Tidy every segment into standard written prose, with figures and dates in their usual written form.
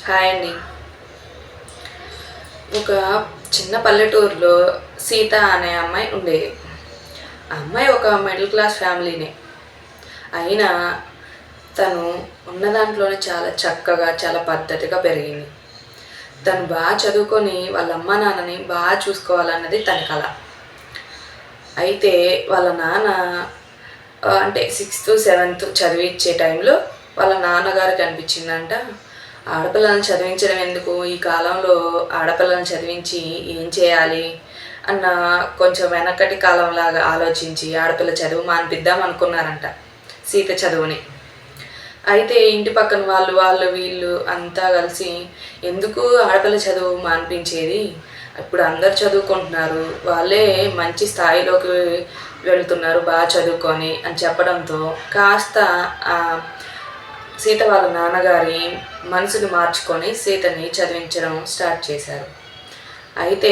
Hi అండి. ఒక చిన్న పల్లెటూరులో సీత అనే అమ్మాయి ఉండేది. ఆ అమ్మాయి ఒక మిడిల్ క్లాస్ ఫ్యామిలీనే. అయినా తను ఉన్న దాంట్లోనే చాలా చక్కగా, చాలా పద్ధతిగా పెరిగింది. తను బాగా చదువుకొని వాళ్ళ అమ్మ నాన్నని బాగా చూసుకోవాలన్నది తన కల. అయితే వాళ్ళ నాన్న అంటే 6th, 7th చదివించే టైంలో వాళ్ళ నాన్నగారికి అనిపించిందంట, ఆడపిల్లల్ని చదివించడం ఎందుకు, ఈ కాలంలో ఆడపిల్లల్ని చదివించి ఏం చేయాలి అన్న కొంచెం వెనకటి కాలంలాగా ఆలోచించి ఆడపిల్ల చదువు మానిపిద్దాం అనుకున్నారంట సీత చదువుని. అయితే ఇంటి పక్కన వాళ్ళు వీళ్ళు అంతా కలిసి, ఎందుకు ఆడపిల్ల చదువు మానిపించేది, ఇప్పుడు అందరు చదువుకుంటున్నారు, వాళ్ళే మంచి స్థాయిలోకి వెళ్తున్నారు బాగా చదువుకొని అని చెప్పడంతో కాస్త సీత వాళ్ళ నాన్నగారి మనసుని మార్చుకొని సీతని చదివించడం స్టార్ట్ చేశారు. అయితే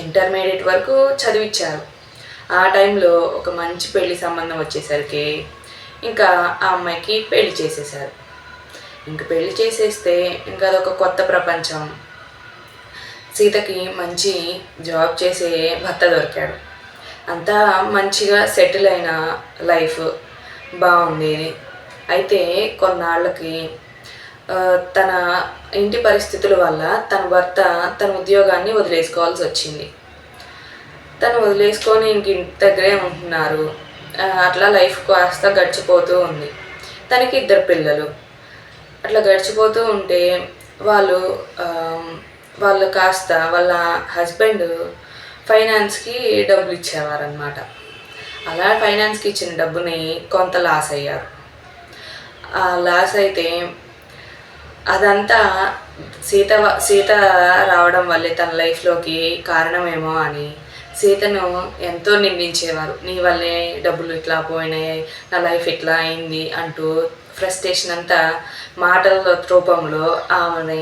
ఇంటర్మీడియట్ వరకు చదివించారు. ఆ టైంలో ఒక మంచి పెళ్లి సంబంధం వచ్చేసరికి ఇంకా ఆ అమ్మాయికి పెళ్లి చేసేసారు. ఇంక పెళ్లి చేసేస్తే ఇంకా అదొక కొత్త ప్రపంచం. సీతకి మంచి జాబ్ చేసే భర్త దొరికాడు. అంతా మంచిగా సెటిల్ అయిన లైఫ్ బాగుండేది. అయితే కొన్నాళ్ళకి తన ఇంటి పరిస్థితుల వల్ల తన భర్త తన ఉద్యోగాన్ని వదిలేసుకోవాల్సి వచ్చింది. తను వదిలేసుకొని ఇంక ఇంటి దగ్గరే ఉంటున్నారు. అట్లా లైఫ్ కాస్త గడిచిపోతూ ఉంది. తనకి 2 పిల్లలు. అట్లా గడిచిపోతూ ఉంటే వాళ్ళు కాస్త వాళ్ళ హస్బెండ్ ఫైనాన్స్కి డబ్బులు ఇచ్చేవారనమాట. అలా ఫైనాన్స్కి ఇచ్చిన డబ్బుని కొంత లాస్ అయ్యారు. ఆ లాస్ అయితే అదంతా సీత రావడం వల్లే తన లైఫ్లోకి కారణమేమో అని సీతను ఎంతో నిందించేవారు. నీ వల్లే డబ్బులు ఇట్లా పోయినాయి, నా లైఫ్ ఇట్లా అయింది అంటూ ఫ్రస్ట్రేషన్ అంతా మాటల రూపంలో ఆమెని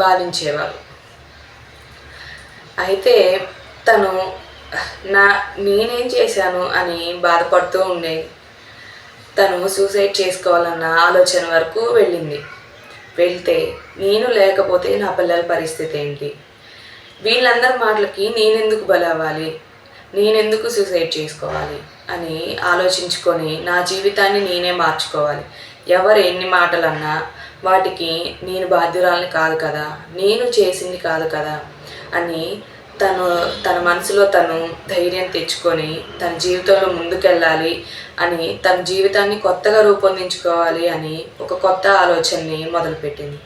బాధించేవారు. అయితే తను నేనేం చేశాను అని బాధపడుతూ ఉండేది. తను సూసైడ్ చేసుకోవాలన్న ఆలోచన వరకు వెళ్ళింది. వెళ్తే నేను లేకపోతే నా పిల్లల పరిస్థితి ఏంటి, వీళ్ళందరి మాటలకి నేనెందుకు బలవ్వాలి, నేనెందుకు సూసైడ్ చేసుకోవాలి అని ఆలోచించుకొని నా జీవితాన్ని నేనే మార్చుకోవాలి, ఎవరు ఎన్ని మాటలన్నా వాటికి నేను బాధ్యురాలని కాదు కదా, నేను చేసింది కాదు కదా అని తన మనసులో తను ధైర్యం తెచ్చుకొని తన జీవితంలో ముందుకెళ్ళాలి అని, తన జీవితాన్ని కొత్తగా రూపొందించుకోవాలి అని ఒక కొత్త ఆలోచనని మొదలుపెట్టింది.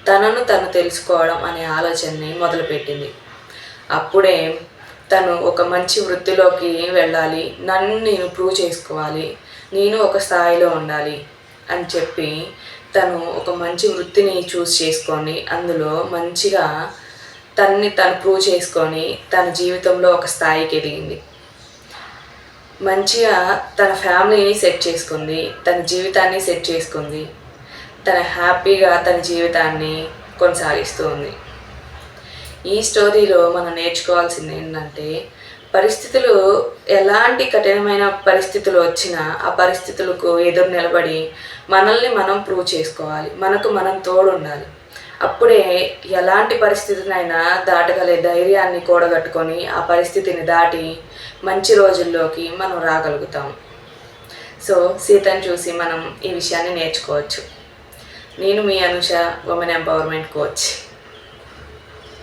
తనను తను తెలుసుకోవడం అనే ఆలోచనని మొదలుపెట్టింది. అప్పుడే తను ఒక మంచి వృత్తిలోకి వెళ్ళాలి, నన్ను నేను ప్రూవ్ చేసుకోవాలి, నేను ఒక స్థాయిలో ఉండాలి అని చెప్పి తను ఒక మంచి వృత్తిని చూస్ చేసుకొని అందులో మంచిగా తను ప్రూవ్ చేసుకొని తన జీవితంలో ఒక స్థాయికి ఎదిగింది. మంచిగా తన ఫ్యామిలీని సెట్ చేసుకుంది, తన జీవితాన్ని సెట్ చేసుకుంది, తన హ్యాపీగా తన జీవితాన్ని కొనసాగిస్తూ ఉంది. ఈ స్టోరీలో మనం నేర్చుకోవాల్సింది ఏంటంటే, పరిస్థితులు ఎలాంటి కఠినమైన పరిస్థితులు వచ్చినా ఆ పరిస్థితులకు ఎదురు నిలబడి మనల్ని మనం ప్రూవ్ చేసుకోవాలి, మనకు మనం తోడు ఉండాలి. అప్పుడే ఎలాంటి పరిస్థితినైనా దాటగలే ధైర్యాన్ని కూడగట్టుకొని ఆ పరిస్థితిని దాటి మంచి రోజుల్లోకి మనం రాగలుగుతాం. సో సీతను చూసి మనం ఈ విషయాన్ని నేర్చుకోవచ్చు. నేను మీ అనుష, ఉమెన్ ఎంపవర్మెంట్ కోచ్.